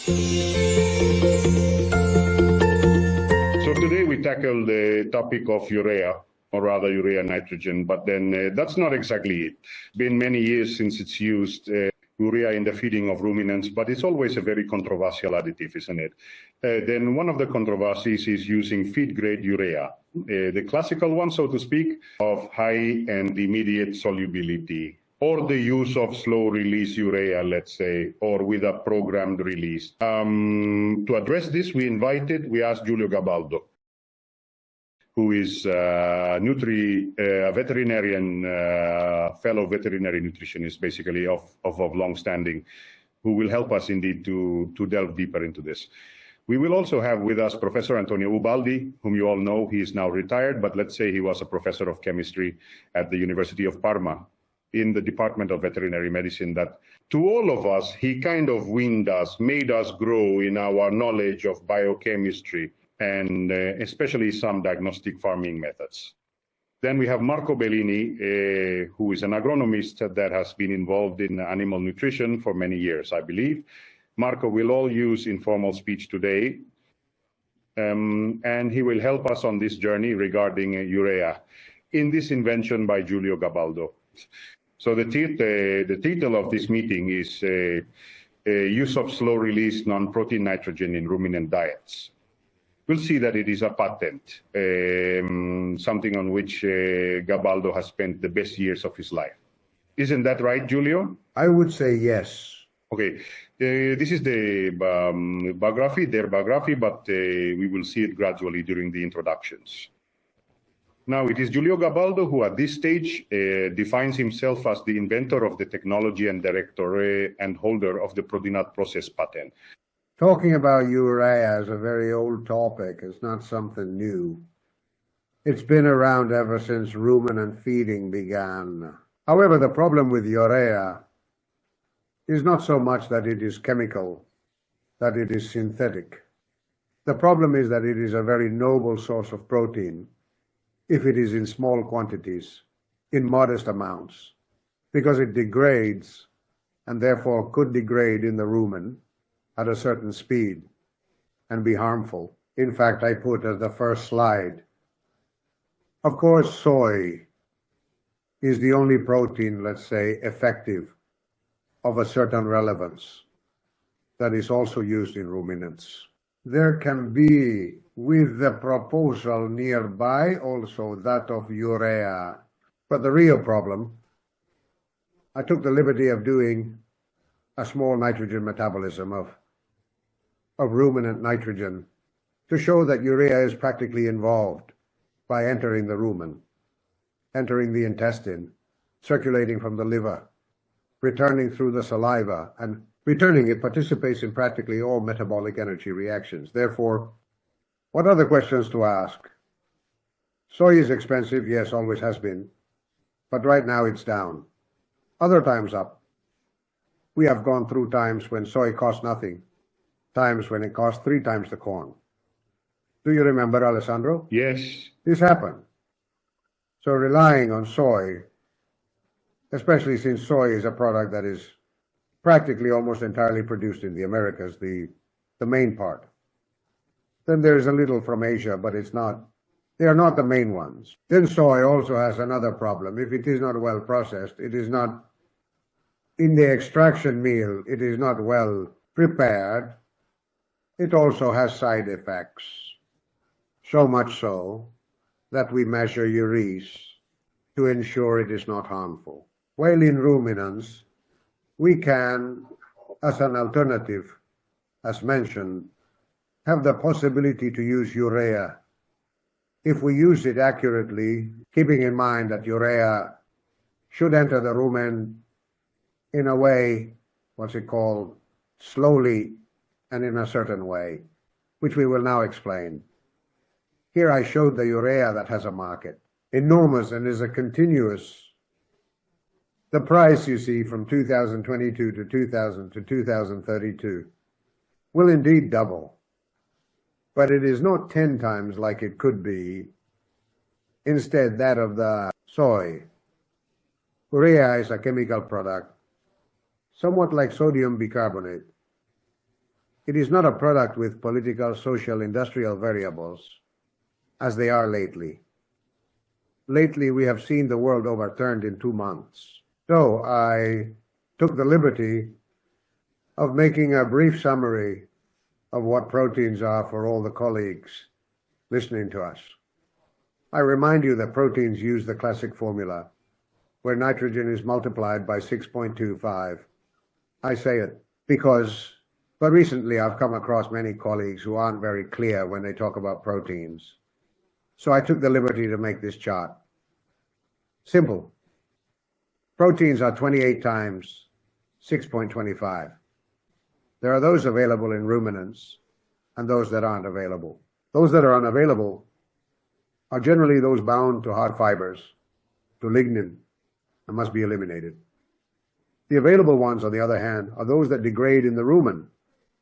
So today we tackle the topic of urea, or rather urea nitrogen, but then that's not exactly it. It's been many years since it's used, urea in the feeding of ruminants, but it's always a very controversial additive, isn't it? Then one of the controversies is using feed-grade urea, the classical one, so to speak, of high and immediate solubility, or the use of slow-release urea, let's say, or with a programmed release. To address this, we asked Giulio Gabaldo, who is a veterinarian, fellow veterinary nutritionist, basically of long standing, who will help us indeed to delve deeper into this. We will also have with us Professor Antonio Ubaldi, whom you all know. He is now retired, but let's say he was a professor of chemistry at the University of Parma in the Department of Veterinary Medicine. That to all of us, he kind of weaned us, made us grow in our knowledge of biochemistry, and especially some diagnostic farming methods. Then we have Marco Bellini, who is an agronomist that has been involved in animal nutrition for many years, I believe. Marco will all use informal speech today, and he will help us on this journey regarding urea in this invention by Giulio Gabaldo. So the title of this meeting is Use of Slow-Release Non-Protein Nitrogen in Ruminant Diets. We'll see that it is a patent, something on which Gabaldo has spent the best years of his life. Isn't that right, Giulio? I would say yes. Okay, this is their biography, but we will see it gradually during the introductions. Now, it is Giulio Gabaldo who at this stage defines himself as the inventor of the technology and director and holder of the Prodinat process patent. Talking about urea is a very old topic. It's not something new. It's been around ever since ruminant feeding began. However, the problem with urea is not so much that it is chemical, that it is synthetic. The problem is that it is a very noble source of protein if it is in small quantities, in modest amounts, because it degrades and therefore could degrade in the rumen at a certain speed and be harmful. In fact, I put as the first slide. Of course, soy is the only protein, let's say, effective of a certain relevance that is also used in ruminants. There can be, with the proposal nearby, also that of urea. But the real problem, I took the liberty of doing a small nitrogen metabolism of ruminant nitrogen to show that urea is practically involved by entering the rumen, entering the intestine, circulating from the liver, returning through the saliva, and returning, it participates in practically all metabolic energy reactions. Therefore, what are the questions to ask? Soy is expensive, yes, always has been, but right now it's down. Other times up. We have gone through times when soy cost nothing, times when it cost 3 times the corn. Do you remember, Alessandro? Yes. This happened. So relying on soy, especially since soy is a product that is practically almost entirely produced in the Americas, the main part. Then there's a little from Asia, but they are not the main ones. Then soy also has another problem. If it is not well processed, it is not, in the extraction meal, it is not well prepared. It also has side effects, so much so that we measure urease to ensure it is not harmful. While in ruminants, we can, as an alternative, as mentioned, have the possibility to use urea if we use it accurately, keeping in mind that urea should enter the rumen in a way, what's it called, slowly and in a certain way, which we will now explain. Here I showed the urea that has a market, enormous and is a continuous. The price you see from 2022 to 2032 will indeed double, but it is not 10 times like it could be. Instead, that of the soy. Urea is a chemical product, somewhat like sodium bicarbonate, It is not a product with political, social, industrial variables, as they are lately. Lately, we have seen the world overturned in 2 months. So I took the liberty of making a brief summary of what proteins are for all the colleagues listening to us. I remind you that proteins use the classic formula, where nitrogen is multiplied by 6.25. I say it but recently I've come across many colleagues who aren't very clear when they talk about proteins. So I took the liberty to make this chart. Simple. Proteins are 28 times 6.25. There are those available in ruminants and those that aren't available. Those that are unavailable are generally those bound to hard fibers, to lignin, and must be eliminated. The available ones, on the other hand, are those that degrade in the rumen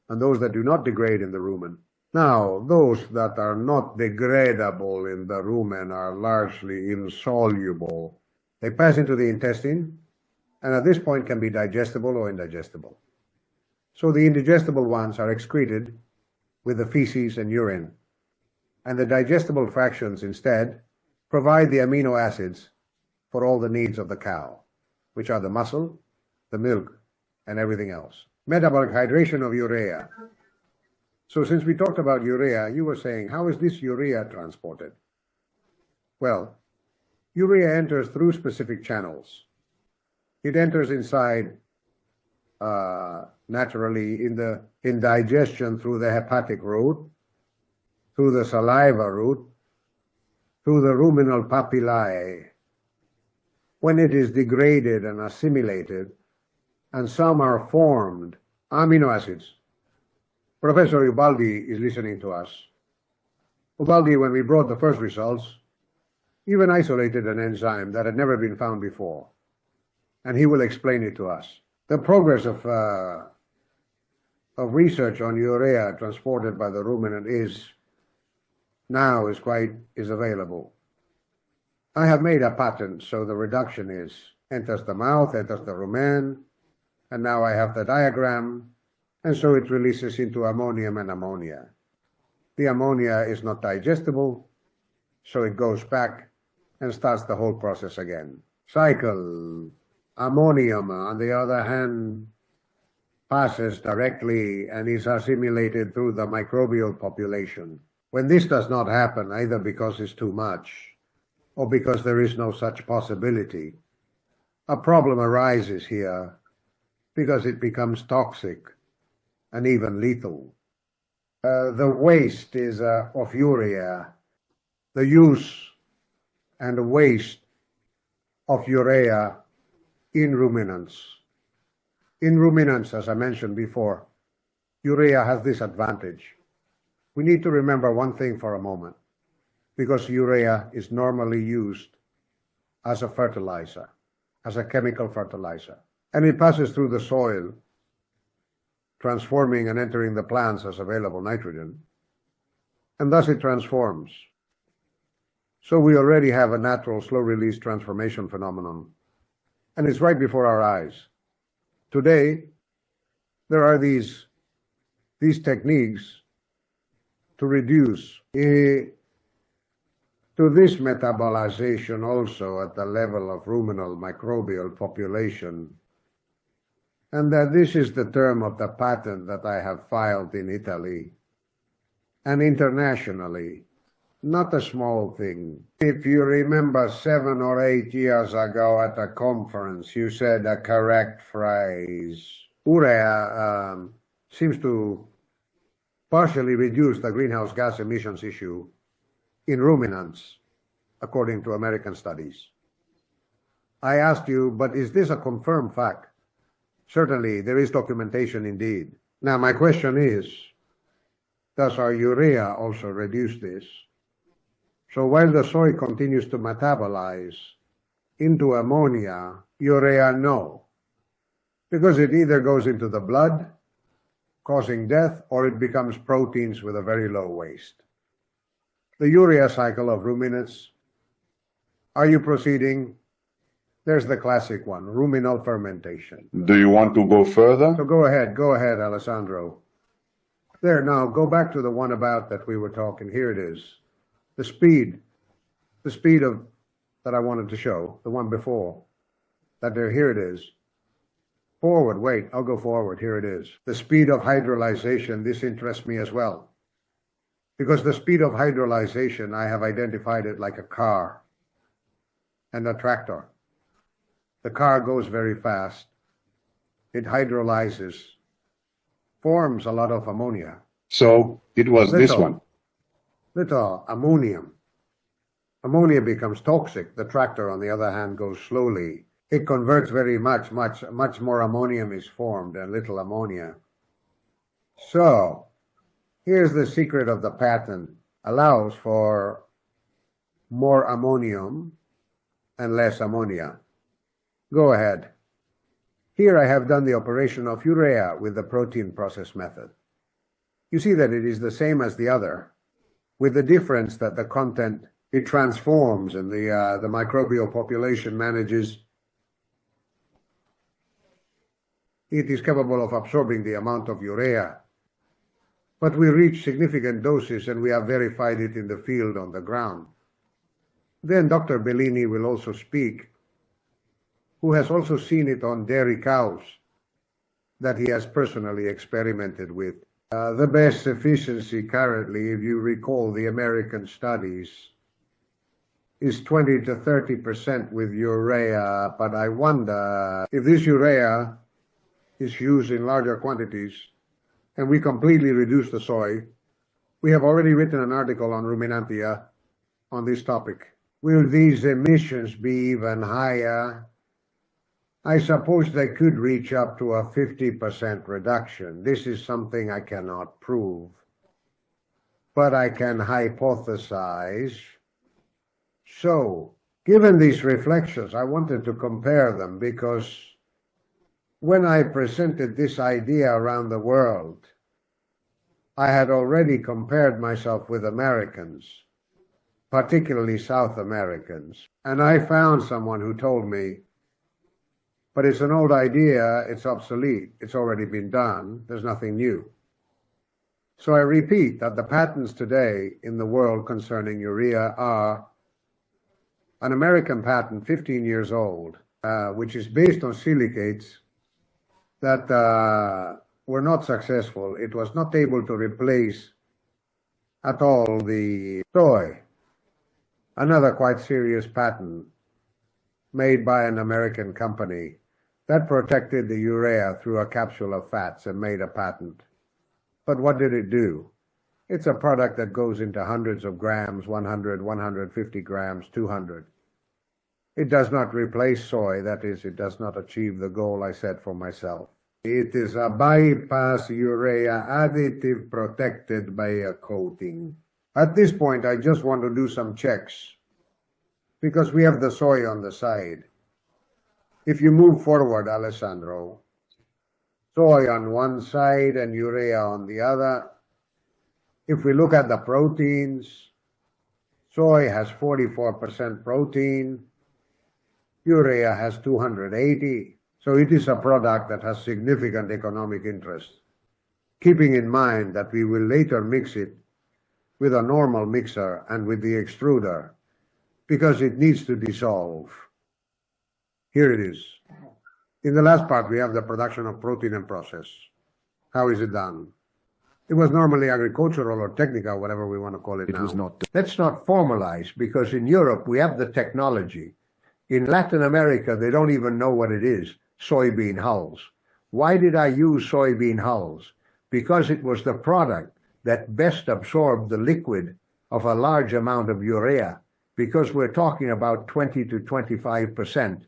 and those that do not degrade in the rumen. Now, those that are not degradable in the rumen are largely insoluble. They pass into the intestine, and at this point can be digestible or indigestible. So the indigestible ones are excreted with the feces and urine, and the digestible fractions instead provide the amino acids for all the needs of the cow, which are the muscle, the milk, and everything else. Metabolic hydration of urea. So since we talked about urea, you were saying, how is this urea transported? Well, urea enters through specific channels. It enters inside naturally in digestion through the hepatic route, through the saliva route, through the ruminal papillae. When it is degraded and assimilated, and some are formed, amino acids. Professor Ubaldi is listening to us. Ubaldi, when we brought the first results, even isolated an enzyme that had never been found before, and he will explain it to us. The progress of research on urea transported by the ruminant is available. I have made a patent, so the reduction enters the mouth, enters the rumen, and now I have the diagram, and so it releases into ammonium and ammonia. The ammonia is not digestible, so it goes back and starts the whole process again. Cycle. Ammonium, on the other hand, passes directly and is assimilated through the microbial population. When this does not happen, either because it's too much or because there is no such possibility, a problem arises here because it becomes toxic and even lethal. The waste is of urea, the use and waste of urea in ruminants. In ruminants, as I mentioned before, urea has this advantage. We need to remember one thing for a moment, because urea is normally used as a fertilizer, as a chemical fertilizer, and it passes through the soil, transforming and entering the plants as available nitrogen, and thus it transforms. So we already have a natural slow-release transformation phenomenon, and it's right before our eyes. Today, there are these techniques to reduce to this metabolization also at the level of ruminal microbial population, and that this is the term of the patent that I have filed in Italy and internationally. Not a small thing. If you remember 7 or 8 years ago at a conference, you said a correct phrase. Urea seems to partially reduce the greenhouse gas emissions issue in ruminants, according to American studies. I asked you, but is this a confirmed fact? Certainly, there is documentation indeed. Now, my question is, does our urea also reduce this? So while the soy continues to metabolize into ammonia, urea no, because it either goes into the blood, causing death, or it becomes proteins with a very low waste. The urea cycle of ruminants. Are you proceeding? There's the classic one, ruminal fermentation. Do you want to go further? So go ahead, Alessandro. There, now go back to the one about that we were talking. Here it is. The speed of that I wanted to show, the one before. Here it is. Forward, wait, I'll go forward. Here it is. The speed of hydrolyzation, this interests me as well. Because the speed of hydrolyzation, I have identified it like a car and a tractor. The car goes very fast. It hydrolyzes, forms a lot of ammonia. So it was this one. Little ammonium. Ammonia becomes toxic. The tractor, on the other hand, goes slowly. It converts very much more ammonium is formed and little ammonia. So, here's the secret of the patent. Allows for more ammonium and less ammonia. Go ahead. Here I have done the operation of urea with the protein process method. You see that it is the same as the other, with the difference that the content, it transforms and the microbial population manages. It is capable of absorbing the amount of urea. But we reach significant doses and we have verified it in the field on the ground. Then Dr. Bellini will also speak, who has also seen it on dairy cows that he has personally experimented with. The best efficiency currently, if you recall the American studies, is 20 to 30% with urea, but I wonder if this urea is used in larger quantities and we completely reduce the soy. We have already written an article on Ruminantia on this topic. Will these emissions be even higher? I suppose they could reach up to a 50% reduction. This is something I cannot prove, but I can hypothesize. So, given these reflections, I wanted to compare them because when I presented this idea around the world, I had already compared myself with Americans, particularly South Americans, and I found someone who told me, but it's an old idea, it's obsolete, it's already been done, there's nothing new. So I repeat that the patents today in the world concerning urea are an American patent, 15 years old, which is based on silicates that were not successful. It was not able to replace at all the soy. Another quite serious patent made by an American company that protected the urea through a capsule of fats and made a patent. But what did it do? It's a product that goes into hundreds of grams, 100, 150 grams, 200. It does not replace soy, that is, it does not achieve the goal I set for myself. It is a bypass urea additive protected by a coating. At this point, I just want to do some checks because we have the soy on the side. If you move forward, Alessandro, soy on one side and urea on the other. If we look at the proteins, soy has 44% protein, urea has 280. So it is a product that has significant economic interest, keeping in mind that we will later mix it with a normal mixer and with the extruder because it needs to dissolve. Here it is. In the last part, we have the production of protein and process. How is it done? It was normally agricultural or technical, whatever we want to call it now. It was not. Let's not formalize, because in Europe, we have the technology. In Latin America, they don't even know what it is, soybean hulls. Why did I use soybean hulls? Because it was the product that best absorbed the liquid of a large amount of urea, because we're talking about 20 to 25%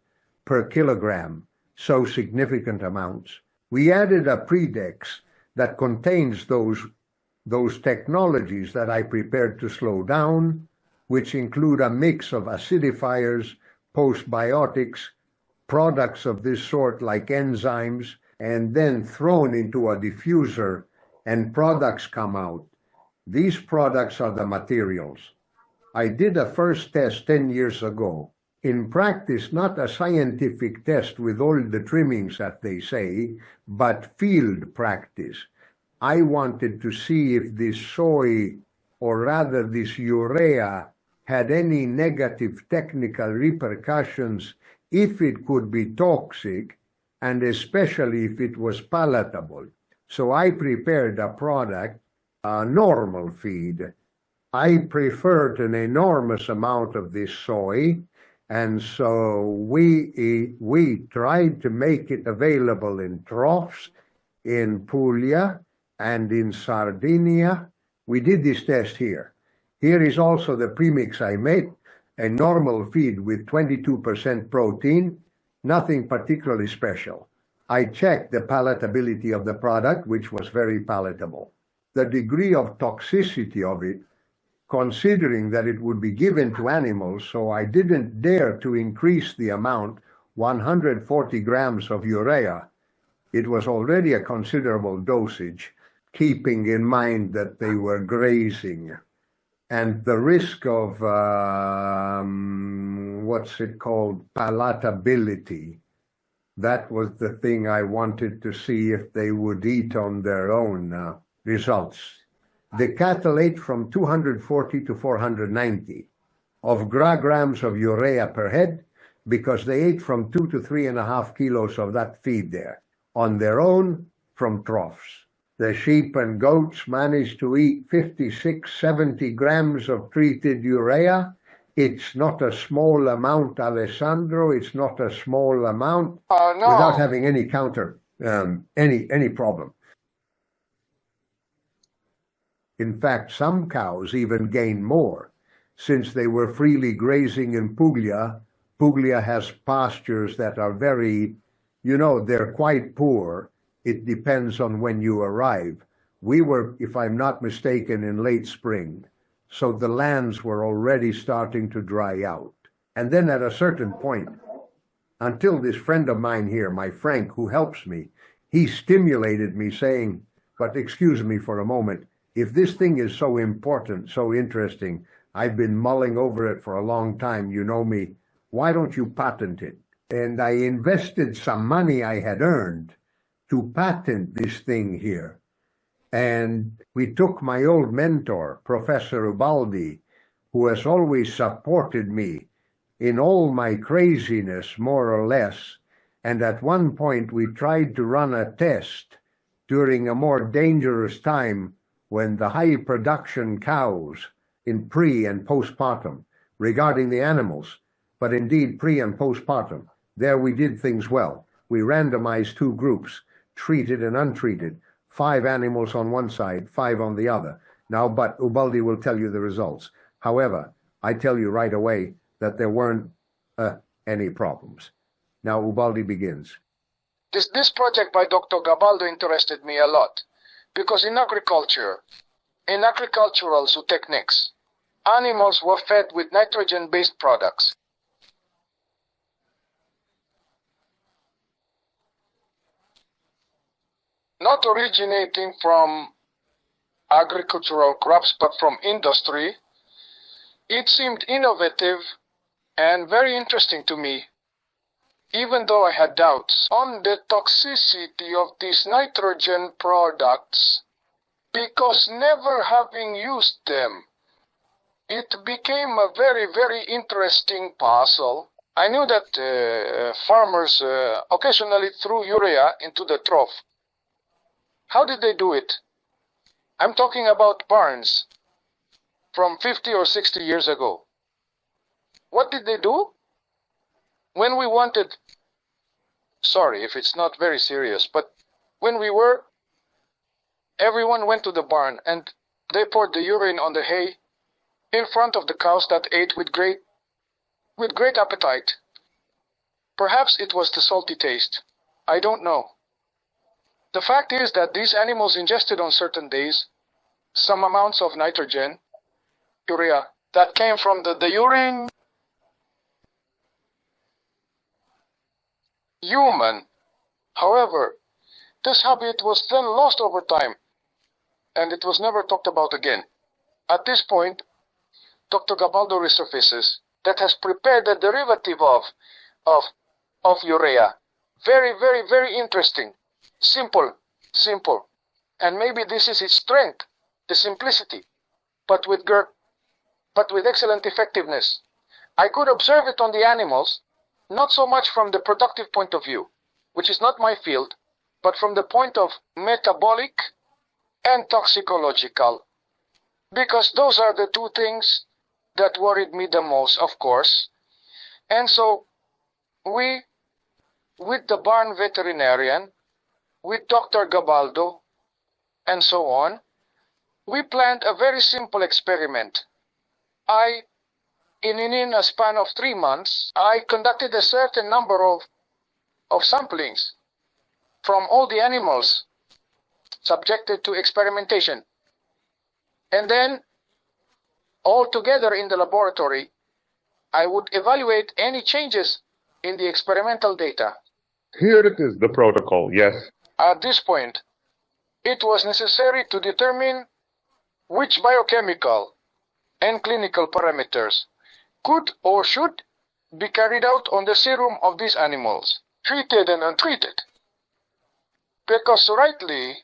per kilogram, so significant amounts. We added a predex that contains those technologies that I prepared to slow down, which include a mix of acidifiers, postbiotics, products of this sort like enzymes, and then thrown into a diffuser and products come out. These products are the materials. I did a first test 10 years ago. In practice, not a scientific test with all the trimmings that they say, but field practice. I wanted to see if this soy, or rather this urea, had any negative technical repercussions, if it could be toxic, and especially if it was palatable. So I prepared a product, a normal feed. I preferred an enormous amount of this soy, and so we tried to make it available in troughs in Puglia and in Sardinia. We did this test here. Here is also the premix I made, a normal feed with 22% protein, nothing particularly special. I checked the palatability of the product, which was very palatable. The degree of toxicity of it, considering that it would be given to animals, so I didn't dare to increase the amount, 140 grams of urea. It was already a considerable dosage, keeping in mind that they were grazing. And the risk of, palatability, that was the thing I wanted to see if they would eat on their own results. The cattle ate from 240 to 490 of grams of urea per head, because they ate from 2 to 3.5 kilos of that feed there, on their own from troughs. The sheep and goats managed to eat 56, 70 grams of treated urea. It's not a small amount, Alessandro. It's not a small amount. No. Without having any any problem. In fact, some cows even gained more, since they were freely grazing in Puglia. Puglia has pastures that are very, they're quite poor. It depends on when you arrive. We were, if I'm not mistaken, in late spring, so the lands were already starting to dry out. And then at a certain point, until this friend of mine here, my Frank, who helps me, he stimulated me saying, but excuse me for a moment, if this thing is so important, so interesting, I've been mulling over it for a long time, you know me, why don't you patent it? And I invested some money I had earned to patent this thing here. And we took my old mentor, Professor Ubaldi, who has always supported me in all my craziness, more or less. And at one point we tried to run a test during a more dangerous time, when the high production cows in pre and postpartum, regarding the animals, but indeed pre and postpartum, there we did things well. We randomized 2 groups, treated and untreated, 5 animals on one side, 5 on the other. Now, but Ubaldi will tell you the results. However, I tell you right away that there weren't any problems. Now Ubaldi begins. This project by Dr. Gabaldo interested me a lot, because in agricultural zootechnics, animals were fed with nitrogen-based products. Not originating from agricultural crops, but from industry. It seemed innovative and very interesting to me, even though I had doubts on the toxicity of these nitrogen products, because never having used them, it became a very, very interesting puzzle. I knew that farmers occasionally threw urea into the trough. How did they do it? I'm talking about barns from 50 or 60 years ago. What did they do? When we wanted, sorry if it's not very serious, but when everyone went to the barn and they poured the urine on the hay in front of the cows that ate with great appetite. Perhaps it was the salty taste. I don't know. The fact is that these animals ingested on certain days some amounts of nitrogen, urea, that came from the urine. Human. However, this habit was then lost over time, and it was never talked about again. At this point, Dr. Gabaldo resurfaces that has prepared a derivative of urea. Very, very, very interesting. Simple. and maybe this is its strength, the simplicity, but with excellent effectiveness. I could observe it on the animals, not so much from the productive point of view, which is not my field, but from the point of metabolic and toxicological, because those are the two things that worried me the most, of course. And so we, with the barn veterinarian, with Dr. Gabaldo, and so on, we planned a very simple experiment. In a span of 3 months, I conducted a certain number of samplings from all the animals subjected to experimentation. And then, all together in the laboratory, I would evaluate any changes in the experimental data. Here it is, the protocol, yes. At this point, it was necessary to determine which biochemical and clinical parameters could or should be carried out on the serum of these animals, treated and untreated. Because rightly,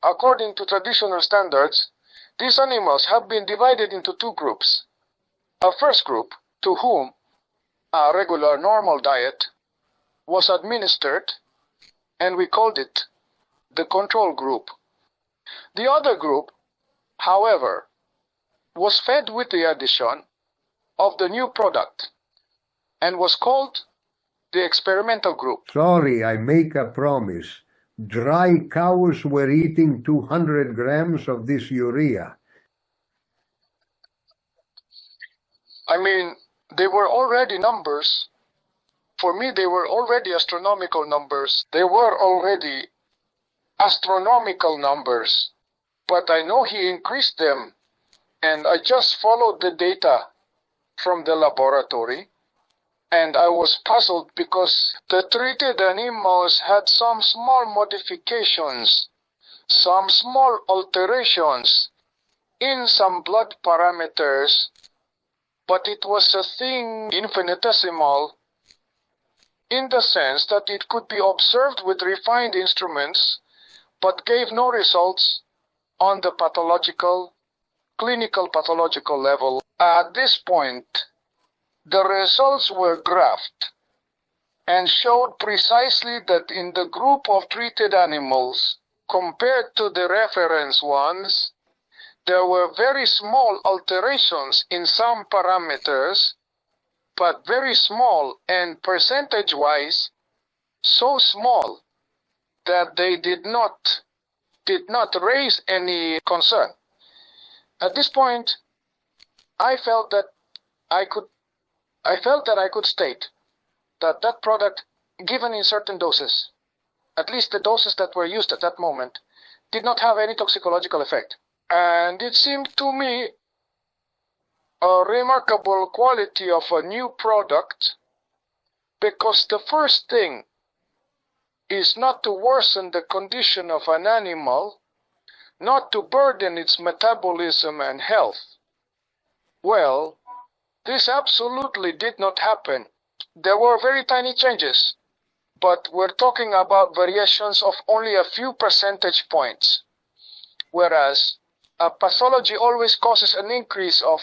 according to traditional standards, these animals have been divided into two groups. A first group, to whom a regular normal diet was administered, and we called it the control group. The other group, however, was fed with the addition of the new product and was called the experimental group. Sorry, I make a promise. Dry cows were eating 200 grams of this urea. I mean, they were already numbers. For me, they were already astronomical numbers. They were already astronomical numbers. But I know he increased them, and I just followed the data from the laboratory, and I was puzzled because the treated animals had some small modifications, some small alterations in some blood parameters, but it was a thing infinitesimal in the sense that it could be observed with refined instruments, but gave no results on the clinical pathological level. At this point, the results were graphed and showed precisely that in the group of treated animals, compared to the reference ones, there were very small alterations in some parameters, but very small, and percentage-wise, so small that they did not raise any concern. At this point, I felt that I could state that that product, given in certain doses, at least the doses that were used at that moment, did not have any toxicological effect. And it seemed to me a remarkable quality of a new product, because the first thing is not to worsen the condition of an animal, not to burden its metabolism and health. Well, this absolutely did not happen. There were very tiny changes, but we're talking about variations of only a few percentage points, whereas a pathology always causes an increase of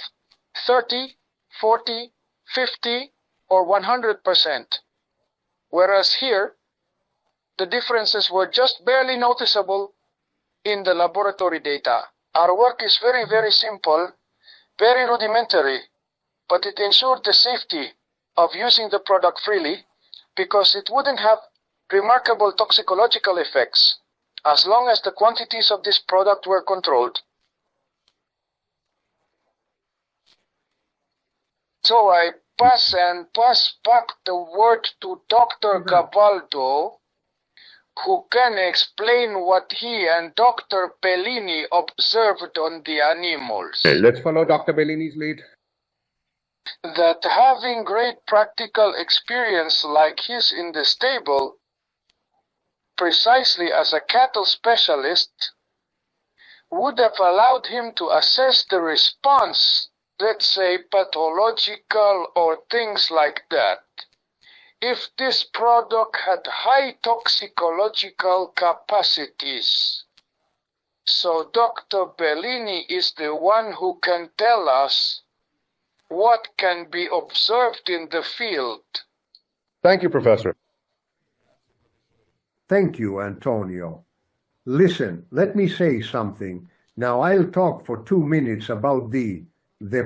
30, 40, 50, or 100%, whereas here, the differences were just barely noticeable in the laboratory data. Our work is very, very simple, very rudimentary, but it ensured the safety of using the product freely, because it wouldn't have remarkable toxicological effects as long as the quantities of this product were controlled. So I pass back the word to Dr. Gabaldo, who can explain what he and Dr. Bellini observed on the animals. Let's follow Dr. Bellini's lead. That having great practical experience like his in the stable, precisely as a cattle specialist, would have allowed him to assess the response, let's say pathological or things like that, if this product had high toxicological capacities. So Dr. Bellini is the one who can tell us what can be observed in the field. Thank you, Professor. Thank you, Antonio. Listen, let me say something. Now I'll talk for 2 minutes about the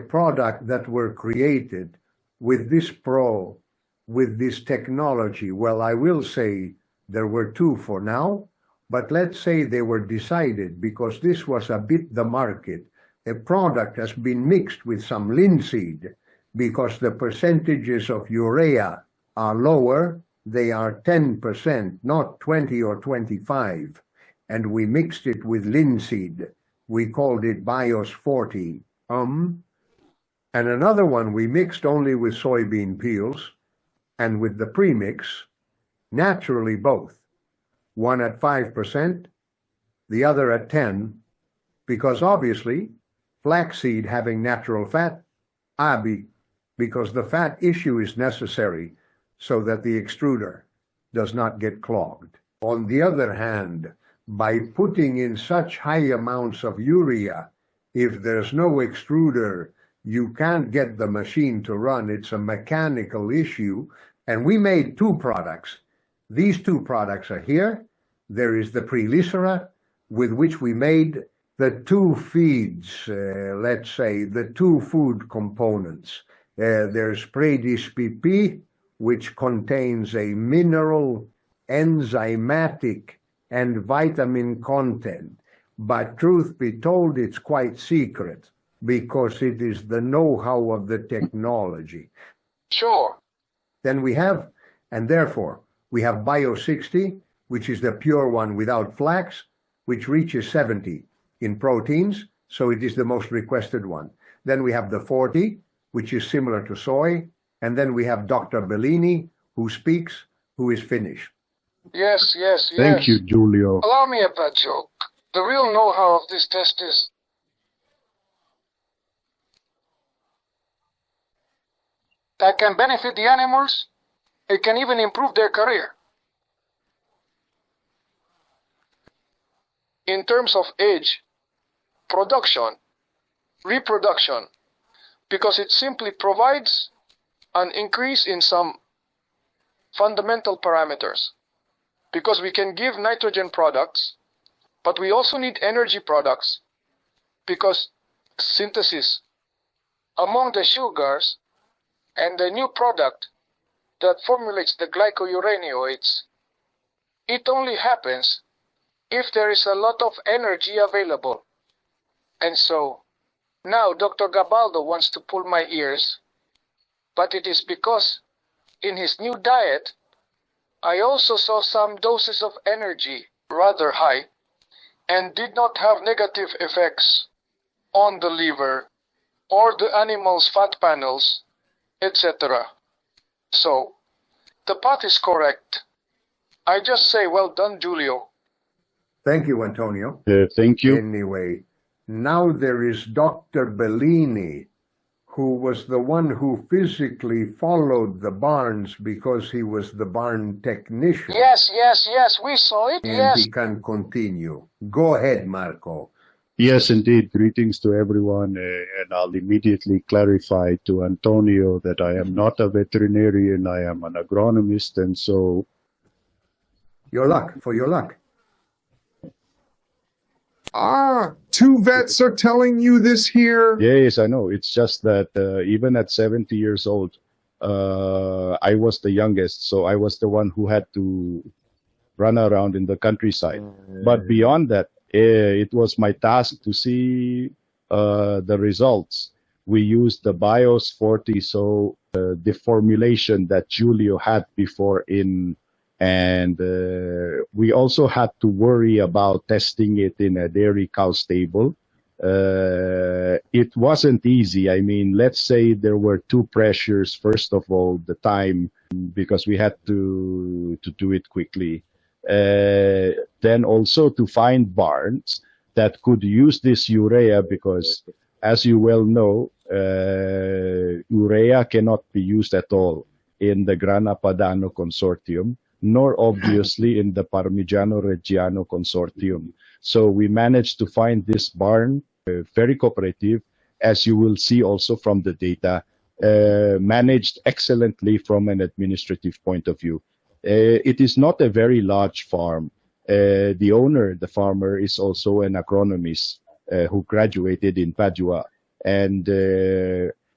product that were created with this with this technology. Well, I will say there were 2 for now, but let's say they were decided because this was a bit the market. A product has been mixed with some linseed because the percentages of urea are lower. They are 10%, not 20 or 25. And we mixed it with linseed. We called it Bios 40. And another one we mixed only with soybean peels and with the premix, naturally both. One at 5%, the other at 10, because obviously flaxseed having natural fat, because the fat issue is necessary so that the extruder does not get clogged. On the other hand, by putting in such high amounts of urea, if there's no extruder, you can't get the machine to run. It's a mechanical issue. And we made 2 products. These 2 products are here. There is the Prelicera, with which we made the 2 feeds, let's say, the 2 food components. There's Predis PP, which contains a mineral, enzymatic, and vitamin content. But truth be told, it's quite secret because it is the know-how of the technology. Sure. Then we have, and therefore, we have Bio 60, which is the pure one without flax, which reaches 70 in proteins, so it is the most requested one. Then we have the 40, which is similar to soy, and then we have Dr. Bellini, who speaks, who is Finnish. Yes. Thank you, Giulio. Allow me a bad joke. The real know-how of this test is that can benefit the animals. It can even improve their career. In terms of age, production, reproduction, because it simply provides an increase in some fundamental parameters. Because we can give nitrogen products, but we also need energy products because synthesis among the sugars and the new product that formulates the glycouranoids, it only happens if there is a lot of energy available. And so, now Dr. Gabaldo wants to pull my ears, but it is because in his new diet, I also saw some doses of energy, rather high, and did not have negative effects on the liver or the animal's fat panels, etc. So, the path is correct. I just say well done, Giulio. Thank you, Antonio. Thank you. Anyway, now there is Dr. Bellini, who was the one who physically followed the barns because he was the barn technician. Yes, we saw it, And yes. he can continue. Go ahead, Marco. Yes, indeed. Greetings to everyone. And I'll immediately clarify to Antonio that I am not a veterinarian. I am an agronomist. And so... Your luck. 2 vets are telling you this here? Yes, I know. It's just that even at 70 years old, I was the youngest. So I was the one who had to run around in the countryside. But beyond that, it was my task to see the results. We used the Bios 40, so the formulation that Giulio had before in, and we also had to worry about testing it in a dairy cow stable. It wasn't easy. I mean, let's say there were 2 pressures. First of all, the time, because we had to do it quickly. Then also to find barns that could use this urea, because as you well know, urea cannot be used at all in the Grana Padano consortium nor obviously in the Parmigiano Reggiano Consortium. So we managed to find this barn very cooperative, as you will see also from the data, managed excellently from an administrative point of view. It is not a very large farm. The owner, the farmer, is also an agronomist who graduated in Padua. And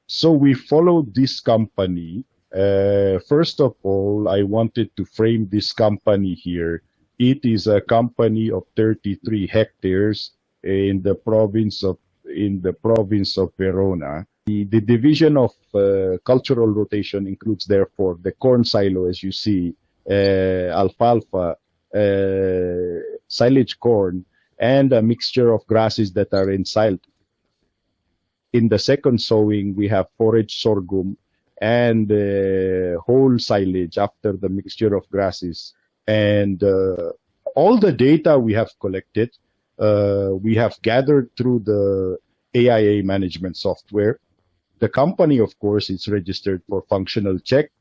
so we followed this company. First of all, I wanted to frame this company here. It is a company of 33 hectares in the province of Verona. The division of cultural rotation includes, therefore, the corn silo, as you see, alfalfa, silage corn, and a mixture of grasses that are in silage. In the second sowing, we have forage sorghum and whole silage after the mixture of grasses. And all the data we have collected, we have gathered through the AIA management software. The company, of course, is registered for functional check.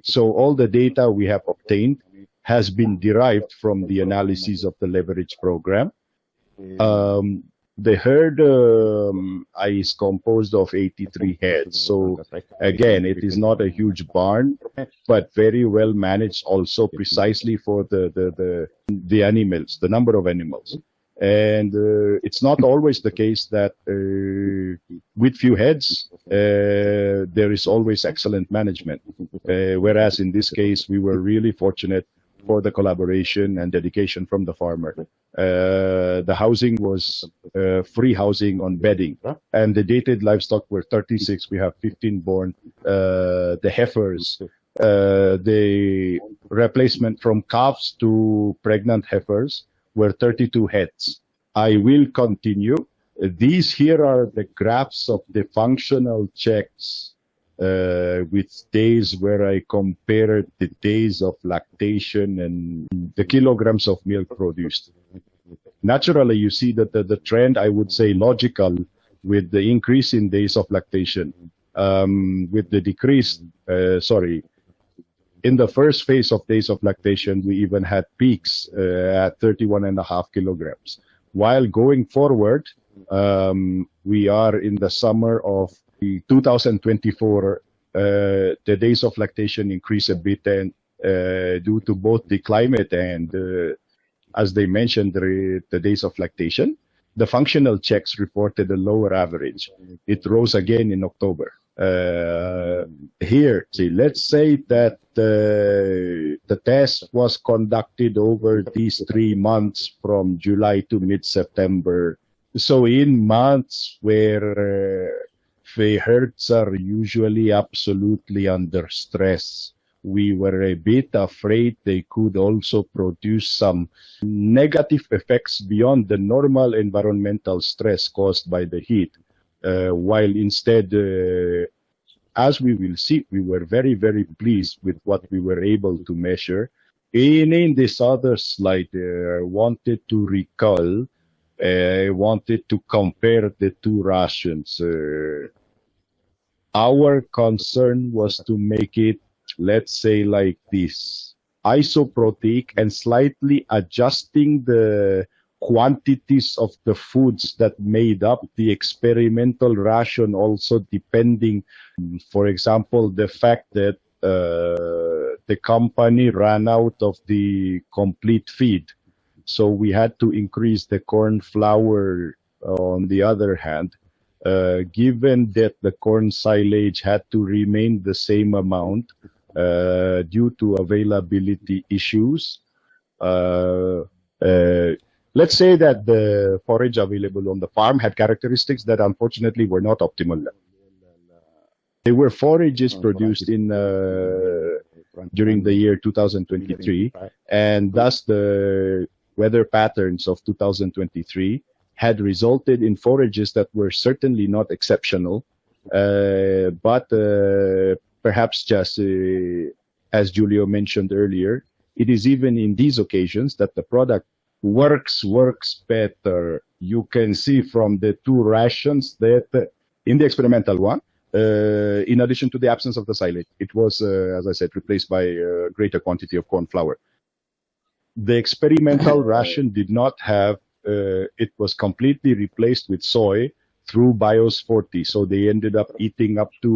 So all the data we have obtained has been derived from the analysis of the leverage program. The herd is composed of 83 heads. So again, it is not a huge barn, but very well managed also precisely for the animals, the number of animals. And it's not always the case that with few heads, there is always excellent management. Whereas in this case, we were really fortunate for the collaboration and dedication from the farmer. The housing was free housing on bedding, and the dated livestock were 36. We have 15 born. The heifers, the replacement from calves to pregnant heifers were 32 heads. I will continue. These here are the graphs of the functional checks with days where I compared the days of lactation and the kilograms of milk produced. Naturally, you see that the trend, I would say logical, with the increase in days of lactation, with the decrease, in the first phase of days of lactation, we even had peaks at 31.5 kilograms. While going forward, we are in the summer of 2024, the days of lactation increase a bit, and due to both the climate and, as they mentioned, the days of lactation. The functional checks reported a lower average. It rose again in October. Here, see, let's say that the test was conducted over these 3 months from July to mid-September. So in months where the herds are usually absolutely under stress, we were a bit afraid they could also produce some negative effects beyond the normal environmental stress caused by the heat. While instead, as we will see, we were very, very pleased with what we were able to measure. In this other slide, I wanted to recall, I wanted to compare the two rations. Our concern was to make it, let's say, like this, isoprotein, and slightly adjusting the quantities of the foods that made up the experimental ration, also depending, for example, the fact that the company ran out of the complete feed. So we had to increase the corn flour on the other hand, given that the corn silage had to remain the same amount due to availability issues. Let's say that the forage available on the farm had characteristics that unfortunately were not optimal. They were forages produced in during the year 2023, and thus the weather patterns of 2023 had resulted in forages that were certainly not exceptional, but perhaps just as Julio mentioned earlier, it is even in these occasions that the product works better. You can see from the two rations that in the experimental one, in addition to the absence of the silage, it was, as I said, replaced by a greater quantity of corn flour. the experimental ration did not have, it was completely replaced with soy through BIOS 40. So they ended up eating up to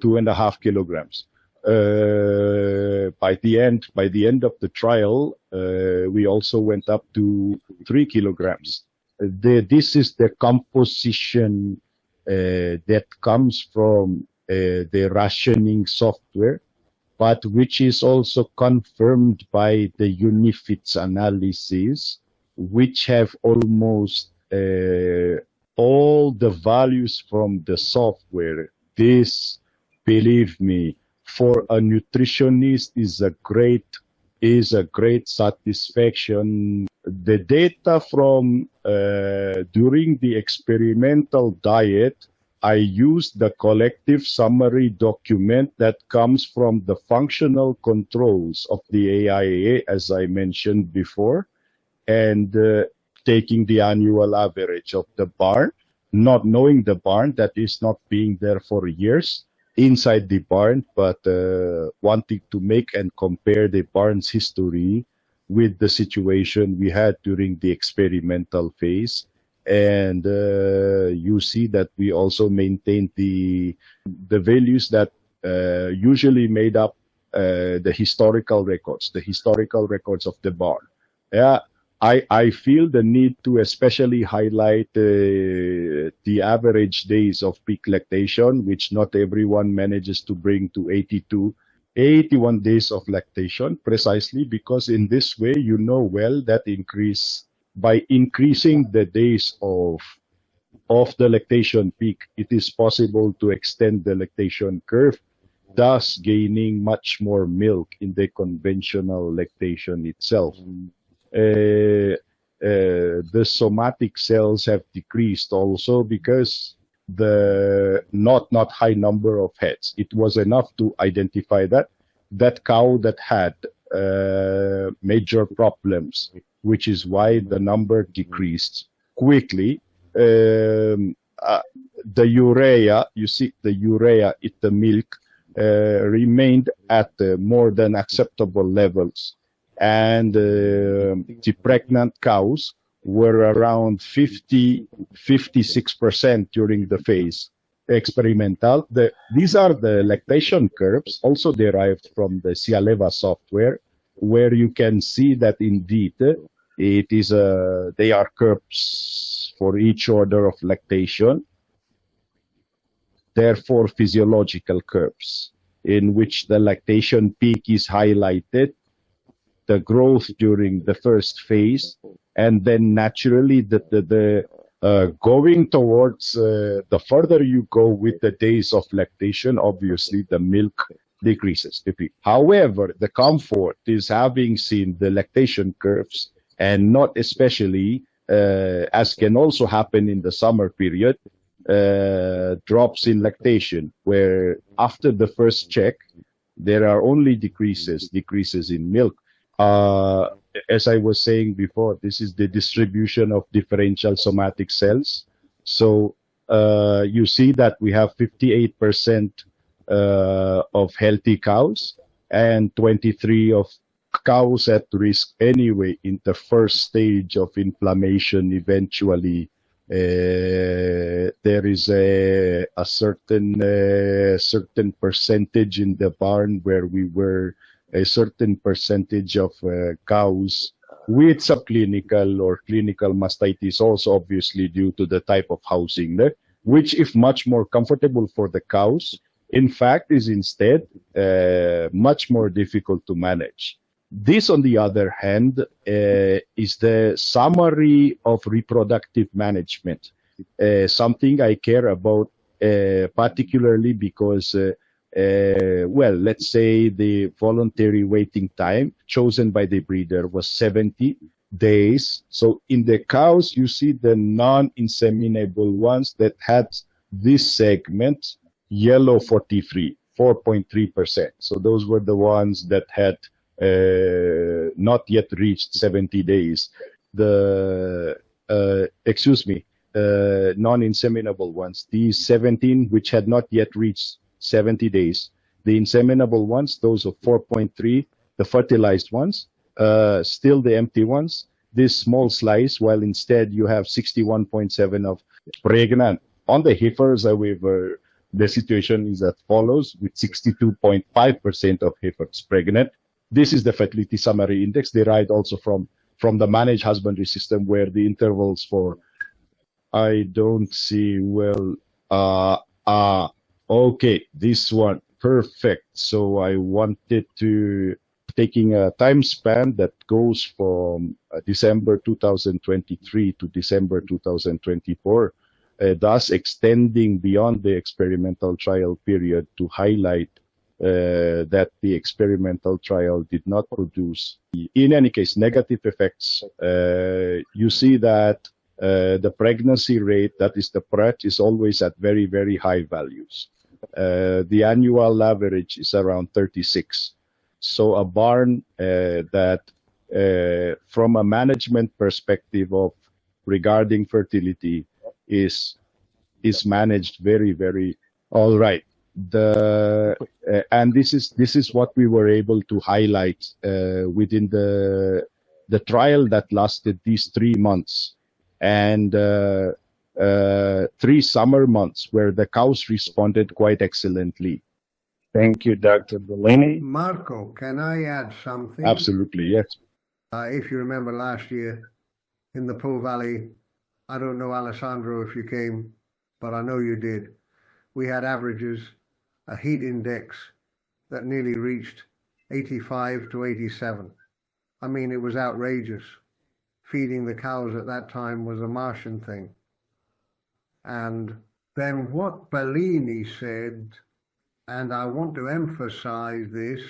2.5 kilograms. By the end of the trial, we also went up to 3 kilograms. This is the composition that comes from the rationing software, but which is also confirmed by the UNIFIT's analysis, which have almost all the values from the software. This, believe me, for a nutritionist is a great satisfaction. The data from during the experimental diet, I used the collective summary document that comes from the functional controls of the AIA, as I mentioned before, and taking the annual average of the barn, not knowing the barn that is not being there for years inside the barn, but wanting to make and compare the barn's history with the situation we had during the experimental phase. And you see that we also maintained the values that usually made up the historical records of the barn. Yeah, I feel the need to especially highlight the average days of peak lactation, which not everyone manages to bring to 81 days of lactation, precisely because in this way, you know well that by increasing the days of the lactation peak, it is possible to extend the lactation curve, thus gaining much more milk in the conventional lactation itself. The somatic cells have decreased also because the not high number of heads. It was enough to identify that cow that had major problems, which is why the number decreased quickly. The urea, you see the urea in the milk remained at more than acceptable levels. And the pregnant cows were around 56% during the phase experimental. These are the lactation curves, also derived from the Cialeva software, where you can see that indeed it is they are curves for each order of lactation, therefore physiological curves, in which the lactation peak is highlighted, the growth during the first phase, and then naturally the going towards the further you go with the days of lactation, obviously the milk decreases. However, the comfort is having seen the lactation curves, and not especially, as can also happen in the summer period, drops in lactation, where after the first check, there are only decreases in milk. As I was saying before, this is the distribution of differential somatic cells. So you see that we have 58% of healthy cows and 23 of cows at risk anyway in the first stage of inflammation. Eventually, there is a certain percentage in the barn where we were a certain percentage of cows with subclinical or clinical mastitis, also obviously due to the type of housing there, which, if much more comfortable for the cows, in fact is instead much more difficult to manage. This, on the other hand, is the summary of reproductive management, something I care about particularly because well, let's say the voluntary waiting time chosen by the breeder was 70 days. So in the cows, you see the non-inseminable ones that had this segment, yellow 43, 4.3%. So those were the ones that had not yet reached 70 days. The, non-inseminable ones, these 17 which had not yet reached 70 days. The inseminable ones, those of 4.3, the fertilized ones, still the empty ones, this small slice, while instead you have 61.7 of pregnant. On the heifers, the situation is as follows, with 62.5% of heifers pregnant. This is the fertility summary index derived also from the managed husbandry system, where the intervals for, I don't see well, okay, this one, perfect. So I wanted to, taking a time span that goes from December 2023 to December 2024, thus extending beyond the experimental trial period to highlight that the experimental trial did not produce, in any case, negative effects. You see that the pregnancy rate, that is the PRET, is always at very, very high values. The annual average is around 36. So a barn that, from a management perspective of regarding fertility, is managed very, very all right. And this is what we were able to highlight within the trial that lasted these 3 months, and 3 summer months where the cows responded quite excellently. Thank you, Dr. Bellini. Marco, can I add something? Absolutely, yes. If you remember last year in the Po Valley, I don't know, Alessandro, if you came, but I know you did. We had averages, a heat index that nearly reached 85 to 87. I mean, it was outrageous. Feeding the cows at that time was a Martian thing. And then what Bellini said, and I want to emphasize this,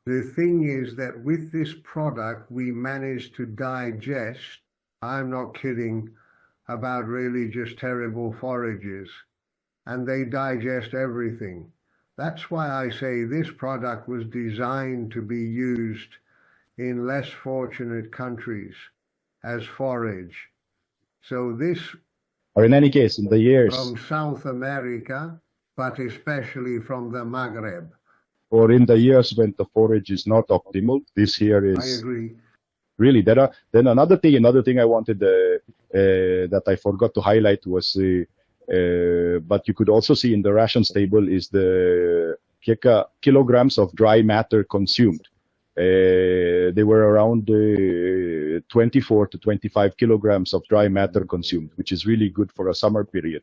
the thing is that with this product, we managed to digest, I'm not kidding, about really just terrible forages, and they digest everything. That's why I say this product was designed to be used in less fortunate countries as forage. So this, or in any case, in the years, from South America, but especially from the Maghreb. Or in the years when the forage is not optimal, this here is. I agree. Really, then another thing I wanted that I forgot to highlight was, but you could also see in the rations table, is the kilograms of dry matter consumed. They were around 24 to 25 kilograms of dry matter consumed, which is really good for a summer period.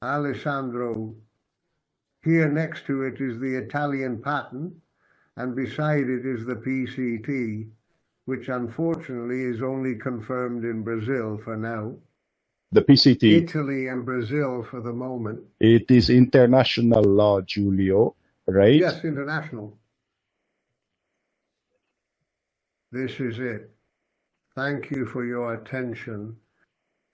Alessandro, here next to it is the Italian patent, and beside it is the PCT, which unfortunately is only confirmed in Brazil for now. The PCT. Italy and Brazil for the moment. It is international law, Julio, right? Yes, international. This is it. Thank you for your attention,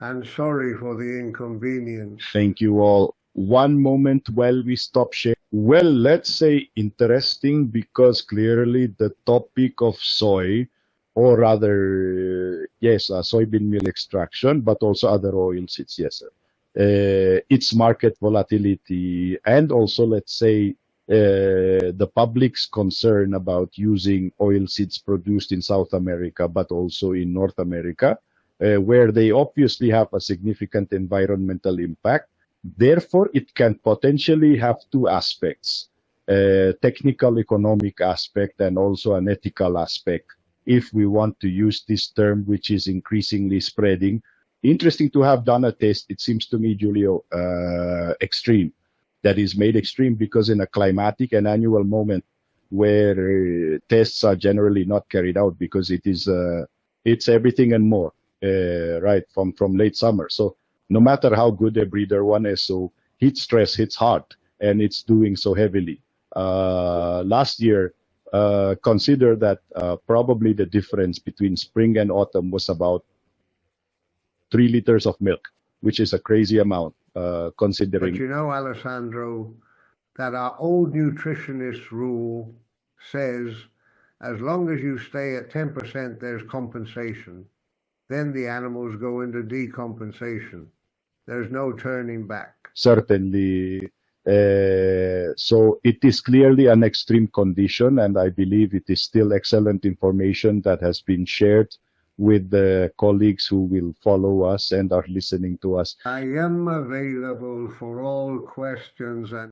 and sorry for the inconvenience. Thank you all. One moment while we stop sharing. Well, let's say interesting, because clearly the topic of soy, or rather, yes, soybean meal extraction, but also other oilseeds, yes, its market volatility, and also, let's say, the public's concern about using oilseeds produced in South America, but also in North America, where they obviously have a significant environmental impact. Therefore, it can potentially have 2 aspects, technical economic aspect and also an ethical aspect, if we want to use this term, which is increasingly spreading. Interesting to have done a test, it seems to me, Julio, extreme. That is made extreme because in a climatic and annual moment where tests are generally not carried out, because it is it's everything and more, right, from late summer. So no matter how good a breeder one is, so heat stress hits hard, and it's doing so heavily. Last year, consider that probably the difference between spring and autumn was about 3 liters of milk, which is a crazy amount, considering. But you know, Alessandro, that our old nutritionist rule says as long as you stay at 10%, there's compensation. Then the animals go into decompensation. There's no turning back. Certainly, So it is clearly an extreme condition, and I believe it is still excellent information that has been shared with the colleagues who will follow us and are listening to us. I am available for all questions and